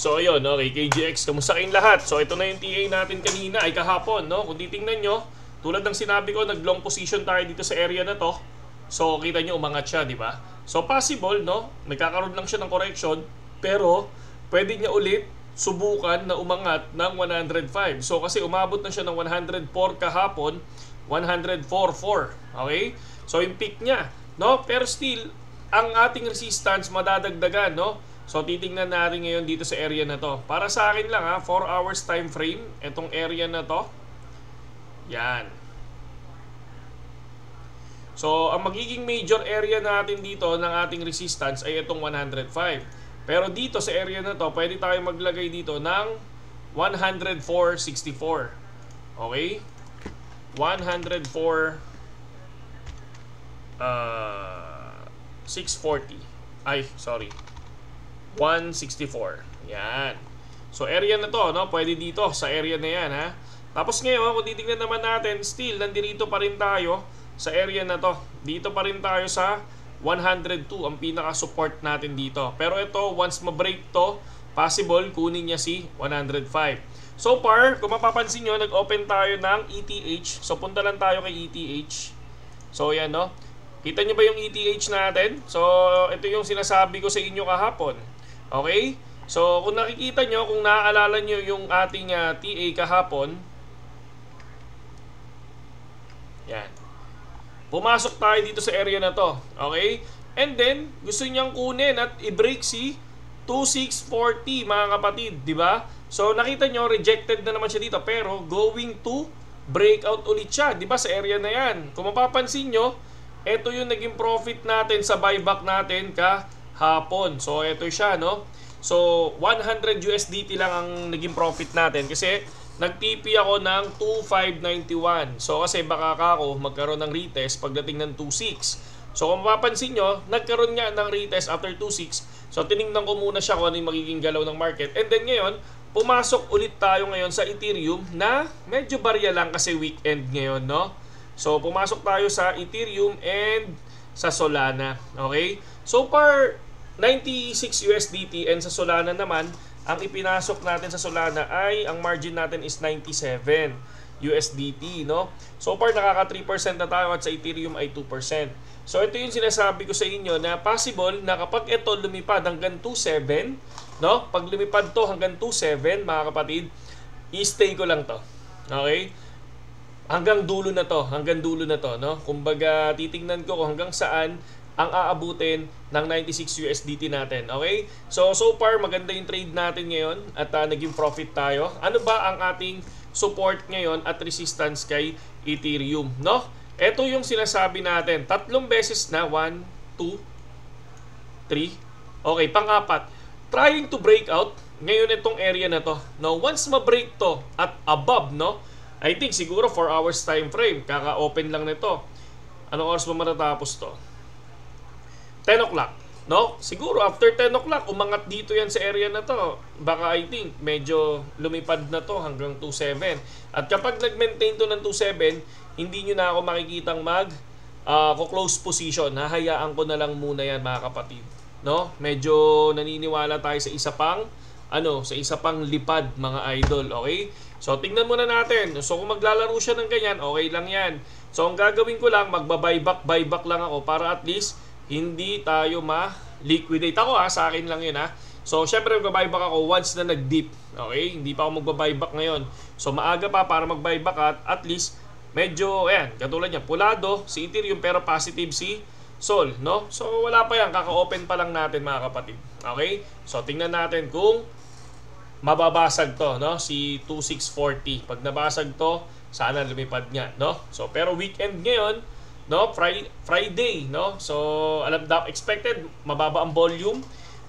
So ayun, okay, KGX, kamusta kayong lahat? So ito na yung TA natin kanina, ay kahapon, no? Kung titingnan nyo, tulad ng sinabi ko, nag-long position tayo dito sa area na to. So kita nyo, umangat siya, di ba? So possible, no? Nagkakaroon lang siya ng correction, pero pwede niya ulit subukan na umangat ng 105. So kasi umabot na siya ng 104 kahapon, 104.4. Okay? So yung peak niya, no? Pero still, ang ating resistance madadagdagan, no? So titingnan natin ngayon dito sa area na to. Para sa akin lang 4 hours time frame, itong area na to. Yan. So ang magiging major area natin dito ng ating resistance ay itong 105. Pero dito sa area na to, pwede tayo maglagay dito ng 104.64. Okay? 104 640. Ay, sorry. 164. Yan. So area na to, no? Pwede dito sa area na yan, ha. Tapos ngayon, kung titingnan naman natin, still nandito pa rin tayo sa area na to. Dito pa rin tayo sa 102 ang pinaka-support natin dito. Pero ito, once ma-break to, possible kunin niya si 105. So far, kung mapapansin nyo, nag-open tayo ng ETH. So punta lang tayo kay ETH. So yan, no? Kita nyo ba yung ETH natin? So ito yung sinasabi ko sa inyo kahapon. Okay? So kung nakikita nyo, kung naaalala nyo yung ating TA kahapon, yan. Pumasok tayo dito sa area na to. Okay? And then, gusto niyang kunin at i-break si 2640, mga kapatid. Diba? So nakita nyo, rejected na naman siya dito. Pero going to breakout ulit siya. Diba? Sa area na yan. Kung mapapansin nyo, ito yung naging profit natin sa buyback natin kahapon. So ito siya, no? So 100 USDT lang ang naging profit natin kasi nag-TP ako ng 2591. So kasi baka ako magkaroon ng retest pagdating ng 26. So kung mapapansin nyo, nagkaroon nga ng retest after 26. So tinignan ko muna siya kung ano yung magiging galaw ng market. And then ngayon, pumasok ulit tayo ngayon sa Ethereum na medyo barya lang kasi weekend ngayon, no? So pumasok tayo sa Ethereum and sa Solana. Okay? So far, 96 USDT, and sa Solana naman, ang ipinasok natin sa Solana ay ang margin natin is 97 USDT, no? So far nakaka 3% na tayo at sa Ethereum ay 2%. So ito yung sinasabi ko sa inyo na possible na kapag ito lumipad hanggang 27, no? Pag lumipad to hanggang 27, mga kapatid, i-stay ko lang to. Okay? Hanggang dulo na to, no? Kumbaga titingnan ko kung hanggang saan ang aabutin ng 96 USDT natin. Okay? So far, maganda yung trade natin ngayon at naging profit tayo. Ano ba ang ating support ngayon at resistance kay Ethereum, no? Ito yung sinasabi natin. 3 beses na. 1, 2, 3. Okay, pang-apat. Trying to break out ngayon itong area na to. Now, once ma-break to at above, no? I think siguro 4 hours time frame. Kaka-open lang nito. Anong oras ba matatapos to? 10 o'clock, no? Siguro after 10 o'clock, umangat dito yan sa area na to. Baka I think medyo lumipad na to hanggang 27. At kapag nag-maintain to ng 27, hindi nyo na ako makikitang close position. Hahayaan ko na lang muna yan, mga kapatid. No? Medyo naniniwala tayo sa isa pang lipad, mga idol. Okay? So tingnan muna natin. So kung maglalaro siya ng ganyan, okay lang yan. So ang gagawin ko lang, buyback lang ako para at least hindi tayo ma-liquidate. Ako sa akin lang yun So syempre magbabuyback ako once na nag-dip. Okay? Hindi pa ako magbabuyback ngayon. So maaga pa para magbuyback at least medyo, ayan, katulad niya, pulado si Ethereum pero positive si Sol, no? So wala pa yan, kaka-open pa lang natin, mga kapatid. Okay? So tingnan natin kung mababasag to, no? Si 2640. Pag nabasag to, sana lumipad nga, no? So pero weekend ngayon, no? Friday, no? So expected mababa ang volume.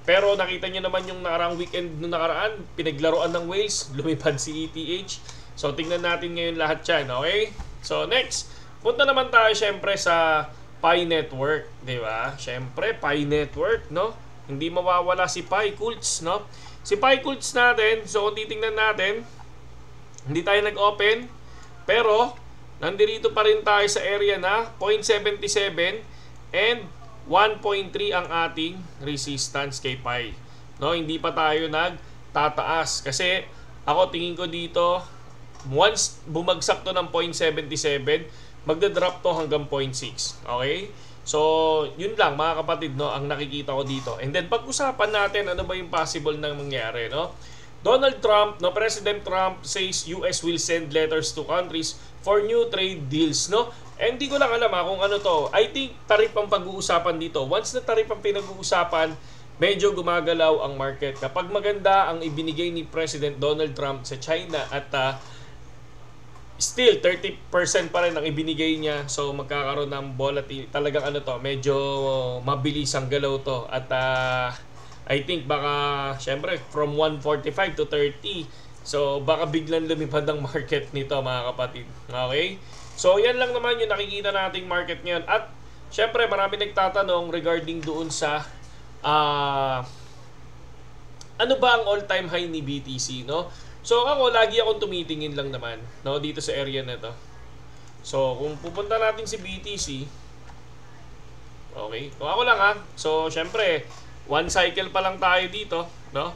Pero nakita niyo naman yung nakaraang weekend nung nakaraan, pinaglaruan ng whales, lumipad si ETH. So tingnan natin ngayon lahat 'yan, okay? So next, punta naman tayo syempre sa Pi Network, 'di ba? Syempre Pi Network, no? Hindi mawawala si Pi Cults, no? Si Pi Cults natin, so kung titingnan natin, hindi tayo nag-open, pero nandirito pa rin tayo sa area na 0.77 and 1.3 ang ating resistance kay Pi. No, hindi pa tayo tataas. Kasi ako tingin ko dito, once bumagsak to ng 0.77, magda-drop to hanggang 0.6. Okay? So, yun lang mga kapatid, no, ang nakikita ko dito. And then pag-usapan natin ano ba yung possible na mangyari, no? Donald Trump, no, President Trump says US will send letters to countries for new trade deals, no? And hindi ko lang alam kung ano to. I think tarif ang pag-uusapan dito. Once na tarif ang pinag-uusapan, medyo gumagalaw ang market. Kapag maganda ang ibinigay ni President Donald Trump sa China at still 30% pa rin ang ibinigay niya, so magkakaroon ng volatility. Talagang ano to, medyo mabilis ang galaw to. At I think baka syempre from 145 to 30, so baka biglang lumipad ang market nito mga kapatid. Okay? So yan lang naman yung nakikita nating market ngayon. At syempre marami nagtatanong regarding doon sa ano ba ang all-time high ni BTC, no? So ako lagi akong tumitingin lang naman, no, dito sa area na to. So kung pupunta natin si BTC, okay, kung ako lang so syempre one cycle pa lang tayo dito, no?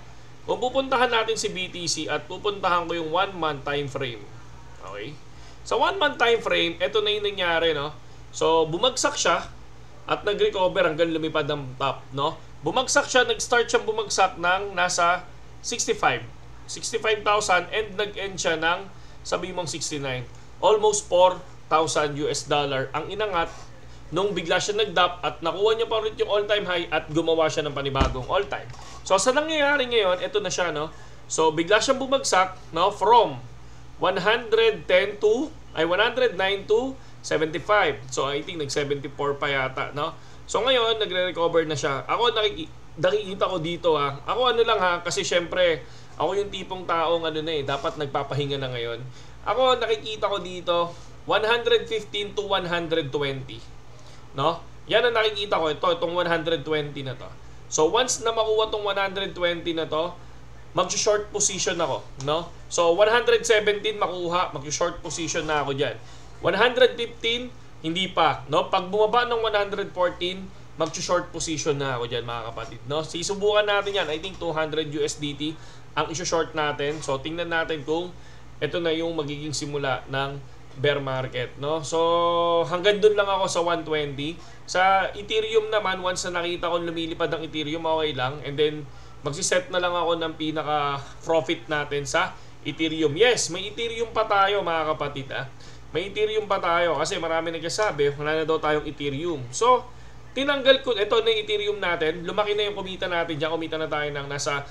Kung pupuntahan natin si BTC at pupuntahan ko yung 1 month time frame. Okay? Sa 1 month time frame, ito na yung nangyari, no? So bumagsak siya at nag-recover hanggang lumipad ng top, no? Bumagsak siya, nag-start siyang bumagsak ng nasa 65,000 and nag-end siya ng sabi mong 69. Almost 4,000 US dollar ang inangat nung bigla siya nag-drop at nakuha niya pa rin yung all-time high at gumawa siya ng panibagong all-time. So sa nangyayari ngayon, ito na siya, no? So bigla siyang bumagsak, no, from 109 to 75. So I think nag-74 pa yata, no? So ngayon, nagre-recover na siya. Ako nakikita ko dito Ako ano lang kasi syempre, ako yung tipong taong dapat nagpapahinga na ngayon. Ako nakikita ko dito 115 to 120. No? Yan ang nakikita ko, itong 120 na to. So once na makuha tong 120 na to, mag-short position ako, no? So 117 makuha, mag-short position na ako diyan. 115 hindi pa, no? Pag bumaba ng 114, mag-short position na ako diyan, mga kapatid, no? Sisubukan natin 'yan. I think 200 USDT ang i-short natin. So tingnan natin kung ito na yung magiging simula ng bear market, no? So hanggang doon lang ako sa 120. Sa Ethereum naman, once na nakita ko lumilipad ang Ethereum, okay lang. And then magsi-set na lang ako ng pinaka profit natin sa Ethereum. Yes, may Ethereum pa tayo, mga kapatid, May Ethereum pa tayo kasi marami nagsasabi wala na daw tayong Ethereum. So tinanggal ko, ito na yung Ethereum natin, lumaki na yung kumita natin diyan, kumita na tayo ng nasa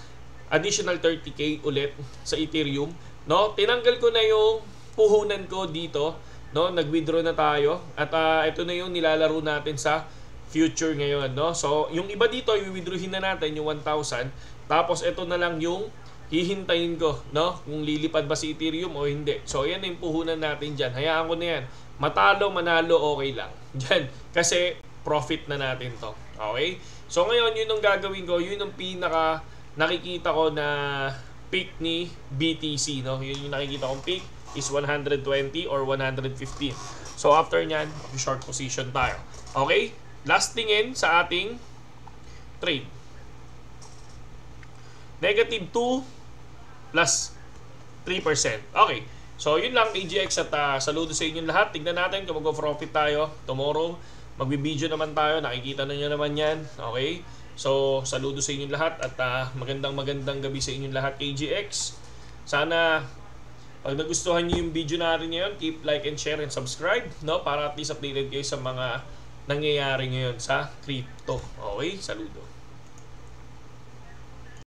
additional 30k ulit sa Ethereum, no? Tinanggal ko na yung puhunan ko dito, no? Nag-withdraw na tayo at ito na yung nilalaro natin sa future ngayon, no? So yung iba dito i-withdrawin na natin yung 1,000, tapos ito na lang yung hihintayin ko, no? Kung lilipad ba si Ethereum o hindi. So yan yung puhunan natin diyan. Hayaan ko na yan. Matalo, manalo, okay lang. Diyan kasi profit na natin to. Okay? So ngayon, yun ang gagawin ko. Yun ang pinaka nakikita ko na peak ni BTC, no? Yun yung nakikita kong peak is 120 or 115. So after nyan, short position tayo. Okay? Last tingin sa ating trade. Negative 2 plus 3%. Okay. So yun lang, AGX, at saludo sa inyong lahat. Tignan natin kung mag-profit tayo tomorrow. Magbibideo naman tayo, nakikita na nyo naman yan. Okay? So saludo sa inyong lahat at magandang gabi sa inyong lahat, AGX. Sana pag nagustuhan nyo yung video natin ngayon, keep like and share and subscribe, no? Para at least updated kayo sa mga nangyayari ngayon sa crypto. Okay? Saludo.